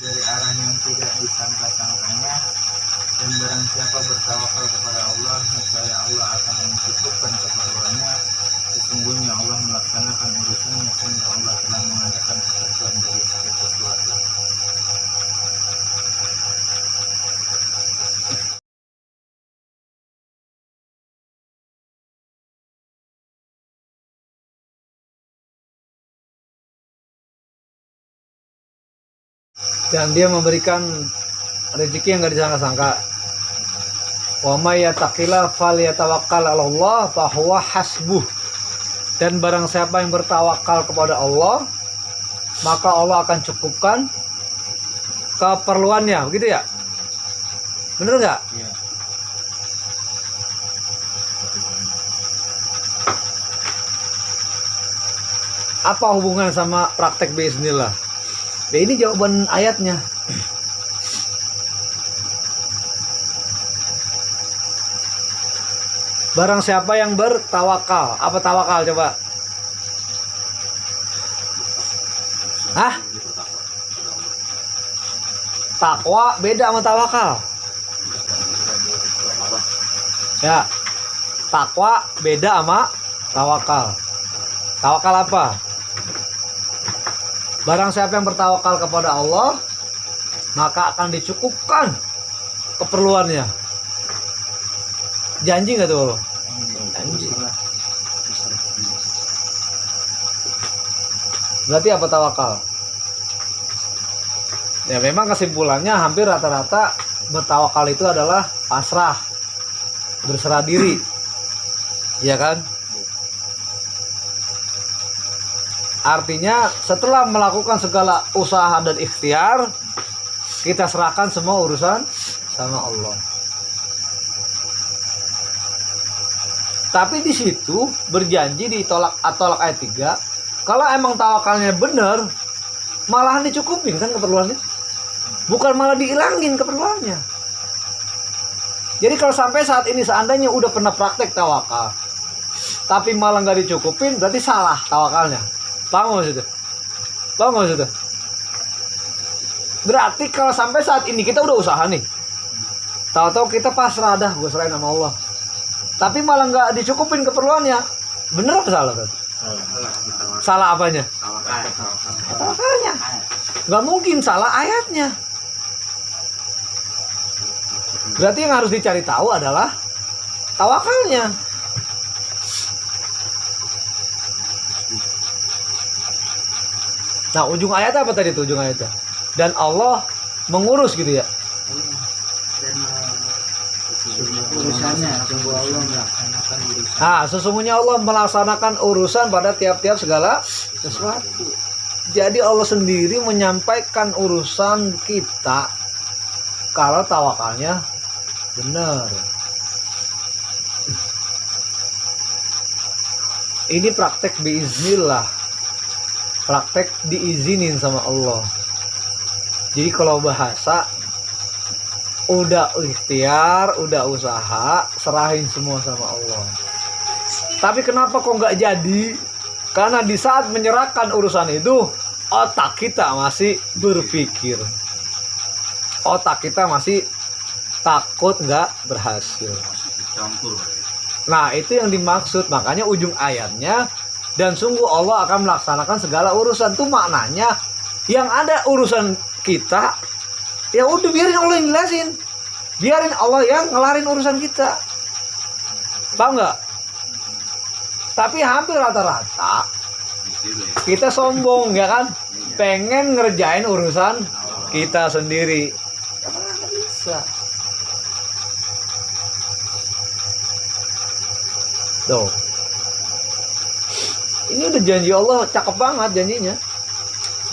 dari arah yang tidak disangka-sangkanya. Dan barang siapa bertawakal kepada Allah, niscaya Allah akan mencukupkan keperluannya. Sesungguhnya Allah melaksanakan urusannya, sehingga Allah telah mengadakan ketentuan dari segala sesuatu. Dan dia memberikan rezeki yang gak disangka-sangka. Wa may yattaqillah falyatawakkal 'alallah fahuwa hasbuh. Dan barang siapa yang bertawakal kepada Allah, maka Allah akan cukupkan keperluannya, begitu ya? Bener nggak? Ya. Apa hubungan sama praktek bismillah? Nah, ini jawaban ayatnya. Barang siapa yang bertawakal. Apa tawakal coba? Hah? Takwa beda sama tawakal. Ya. Takwa beda sama tawakal. Tawakal apa? Barang siapa yang bertawakal kepada Allah, maka akan dicukupkan keperluannya. Janji nggak tuh lo? Janji. Berarti apa tawakal? Ya memang kesimpulannya hampir rata-rata bertawakal itu adalah pasrah, berserah diri, ya kan? Artinya setelah melakukan segala usaha dan ikhtiar, kita serahkan semua urusan sama Allah. Tapi di situ berjanji di tolak ayat 3, kalau emang tawakalnya benar, malahan dicukupin kan keperluannya. Bukan malah dihilangin keperluannya. Jadi kalau sampai saat ini seandainya udah pernah praktek tawakal, tapi malah nggak dicukupin, berarti salah tawakalnya. Paham maksudnya? Paham maksudnya? Berarti kalau sampai saat ini kita udah usaha nih, tahu-tahu kita pasrah dah, gue serahin sama Allah, tapi malah nggak dicukupin keperluannya, bener apa salah kan? Salah apanya? Tawakalnya. Nggak mungkin salah ayatnya. Berarti yang harus dicari tahu adalah tawakalnya. Nah, ujung ayat apa tadi tuh ujung ayatnya? Dan Allah mengurus gitu ya. Dan urusannya, sungguh Allah melaksanakan urusan. Nah, sesungguhnya Allah melaksanakan urusan pada tiap-tiap segala sesuatu. Jadi Allah sendiri menyampaikan urusan kita kalau tawakalnya benar. Ini praktek biiznillah. Praktek diizinin sama Allah. Jadi kalau bahasa udah ikhtiar, udah usaha, serahin semua sama Allah. Tapi kenapa kok nggak jadi? Karena di saat menyerahkan urusan itu, otak kita masih berpikir. Otak kita masih takut nggak berhasil. Nah, itu yang dimaksud. Makanya ujung ayatnya, dan sungguh Allah akan melaksanakan segala urusan. Itu maknanya yang ada urusan kita, ya udah biarin Allah yang jelasin. Biarin Allah yang ngelarin urusan kita. Paham nggak? Tapi hampir rata-rata kita sombong, ya kan? Pengen ngerjain urusan kita sendiri. Nggak bisa. Tuh. Ini udah janji Allah, cakep banget janjinya.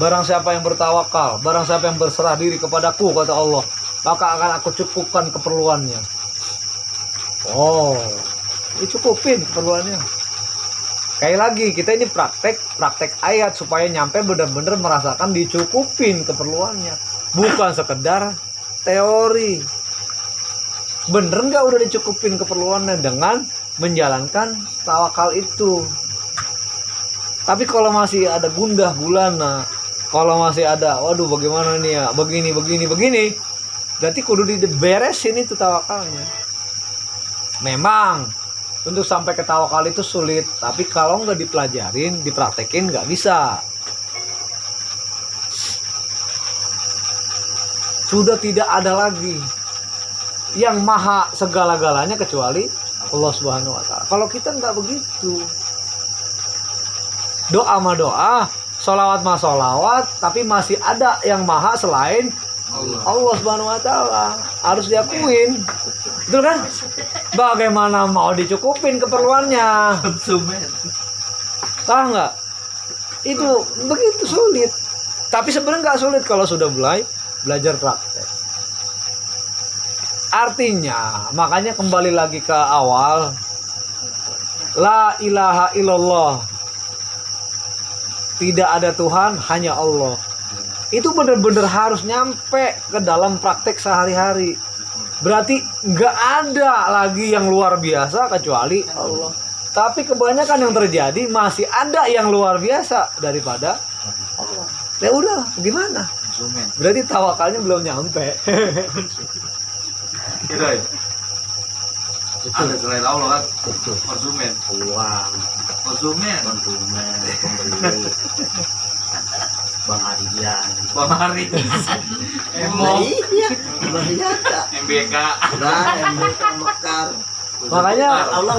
Barang siapa yang bertawakal, barang siapa yang berserah diri kepadaku, kata Allah, maka akan aku cukupkan keperluannya. Oh, dicukupin keperluannya. Kayak lagi, kita ini praktek ayat supaya nyampe benar-benar merasakan dicukupin keperluannya. Bukan sekedar teori. Bener nggak udah dicukupin keperluannya dengan menjalankan tawakal itu? Tapi kalau masih ada gundah gulana, Kalau masih ada, waduh bagaimana nih ya, begini, berarti kudu diberesin itu tawakalnya. Memang untuk sampai ke tawakal itu sulit, tapi kalau nggak dipelajarin, dipraktekin nggak bisa. Sudah tidak ada lagi yang maha segala-galanya kecuali Allah Subhanahu wa Ta'ala. Kalau kita nggak begitu, doa mah doa, sholawat mah sholawat, tapi masih ada yang maha selain Allah Subhanahu wa Ta'ala, harus diakuin, betul kan? Bagaimana mau dicukupin keperluannya? Tahu nggak? Itu begitu sulit. Tapi sebenarnya nggak sulit kalau sudah mulai belajar praktek. Artinya, makanya kembali lagi ke awal, la ilaha illallah, tidak ada Tuhan, hanya Allah. Itu benar-benar harus nyampe ke dalam praktek sehari-hari. Berarti nggak ada lagi yang luar biasa kecuali Allah. Tapi kebanyakan yang terjadi masih ada yang luar biasa daripada Allah. Ya udah, gimana? Berarti tawakalnya belum nyampe. Kira ya? Ada selain Allah kan? Konsumen. Uang, Konsumen. pembeli, Bang Aryan. Bang Hari. Nah, iya, bahaya tak? MBK. Udah, MBK Mekar. Makanya Allah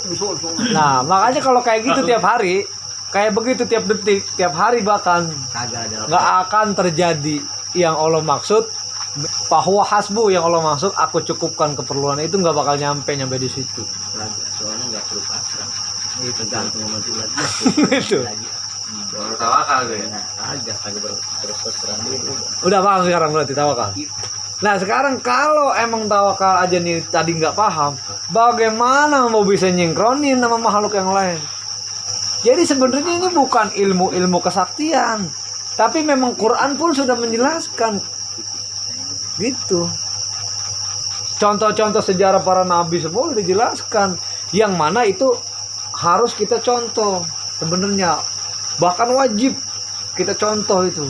busuk. Nah, makanya kalau kayak gitu tiap hari, kayak begitu tiap detik, tiap hari bahkan Kagak ada. nggak akan terjadi yang Allah maksud. Bahwa hasbu yang Allah maksud, aku cukupkan keperluan itu nggak bakal nyampe di situ. Kagak, soalnya nggak perlu pasrah. Ini tergantung sama Tuhan. Itu. Baru tawakal deh. Nah, kagak berpasrah dulu. Udah paham sekarang berarti tawakal. Nah sekarang kalau emang tawakal aja nih tadi nggak paham, bagaimana mau bisa nyingkronin sama makhluk yang lain? Jadi sebenarnya ini bukan ilmu kesaktian, tapi memang Quran pun sudah menjelaskan gitu. Contoh-contoh sejarah para nabi semua sudah dijelaskan, yang mana itu harus kita contoh sebenarnya, bahkan wajib kita contoh itu.